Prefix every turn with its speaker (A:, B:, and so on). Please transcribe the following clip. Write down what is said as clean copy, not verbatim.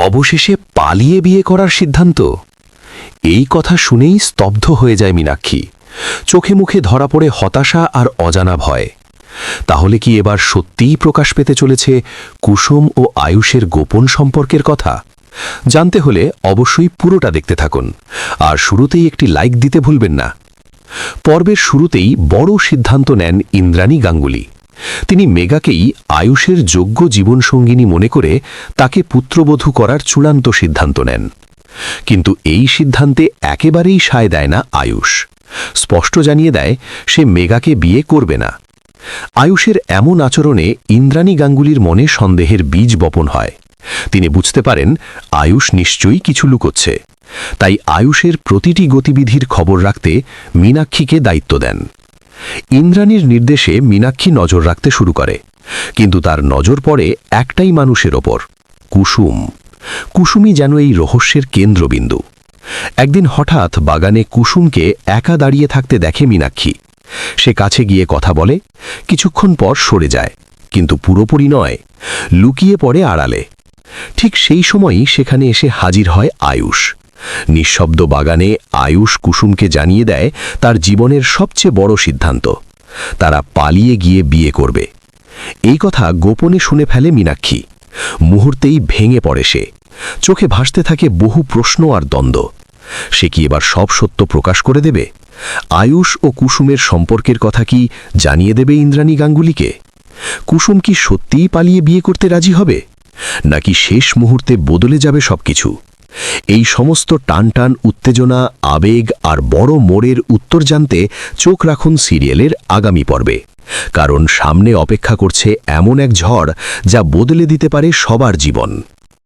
A: অবশেষে পালিয়ে বিয়ে করার সিদ্ধান্ত। এই কথা শুনেই স্তব্ধ হয়ে যায় মীনাক্ষী। চোখে মুখে ধরা পড়ে হতাশা আর অজানা ভয়। তাহলে কি এবার সত্যিই প্রকাশ পেতে চলেছে কুসুম ও আয়ুষের গোপন সম্পর্কের কথা? জানতে হলে অবশ্যই পুরোটা দেখতে থাকুন, আর শুরুতেই একটি লাইক দিতে ভুলবেন না। পর্বের শুরুতেই বড় সিদ্ধান্ত নেন ইন্দ্রাণী গাঙ্গুলি। তিনি মেগাকেই আয়ুষের যোগ্য জীবনসঙ্গিনী মনে করে তাকে পুত্রবধূ করার চূড়ান্ত সিদ্ধান্ত নেন। কিন্তু এই সিদ্ধান্তে একেবারেই সায় দেয় না আয়ুষ। স্পষ্ট জানিয়ে দেয় সে মেগাকে বিয়ে করবে না। আয়ুষের এমন আচরণে ইন্দ্রাণী গাঙ্গুলির মনে সন্দেহের বীজ বপন হয়। তিনি বুঝতে পারেন আয়ুষ নিশ্চয়ই কিছু লুকোচ্ছে। তাই আয়ুষের প্রতিটি গতিবিধির খবর রাখতে মীনাক্ষীকে দায়িত্ব দেন। ইন্দ্রাণীর নির্দেশে মীনাক্ষী নজর রাখতে শুরু করে, কিন্তু তার নজর পড়ে একটাই মানুষের ওপর, কুসুম। কুসুমই যেন এই রহস্যের কেন্দ্রবিন্দু। একদিন হঠাৎ বাগানে কুসুমকে একা দাঁড়িয়ে থাকতে দেখে মীনাক্ষী। সে কাছে গিয়ে কথা বলে, কিছুক্ষণ পর সরে যায়, কিন্তু পুরোপুরি নয়, লুকিয়ে পড়ে আড়ালে। ঠিক সেই সময়ই সেখানে এসে হাজির হয় আয়ুষ। নিঃশব্দ বাগানে আয়ুষ কুসুমকে জানিয়ে দেয় তার জীবনের সবচেয়ে বড় সিদ্ধান্ত, তারা পালিয়ে গিয়ে বিয়ে করবে। এই কথা গোপনে শুনে ফেলে মীনাক্ষী। মুহূর্তেই ভেঙে পড়ে সে। চোখে ভাসতে থাকে বহু প্রশ্ন আর দ্বন্দ্ব। সে কি এবার সব সত্য প্রকাশ করে দেবে? আয়ুষ ও কুসুমের সম্পর্কের কথা কি জানিয়ে দেবে ইন্দ্রাণী গাঙ্গুলিকে? কুসুম কি সত্যিই পালিয়ে বিয়ে করতে রাজি হবে, নাকি শেষ মুহূর্তে বদলে যাবে সবকিছু? এই সমস্ত টানটান উত্তেজনা, আবেগ আর বড় মোড়ের উত্তর জানতে চোখ রাখুন সিরিয়ালের আগামী পর্বে, কারণ সামনে অপেক্ষা করছে এমন এক ঝড় যা বদলে দিতে পারে সবার জীবন।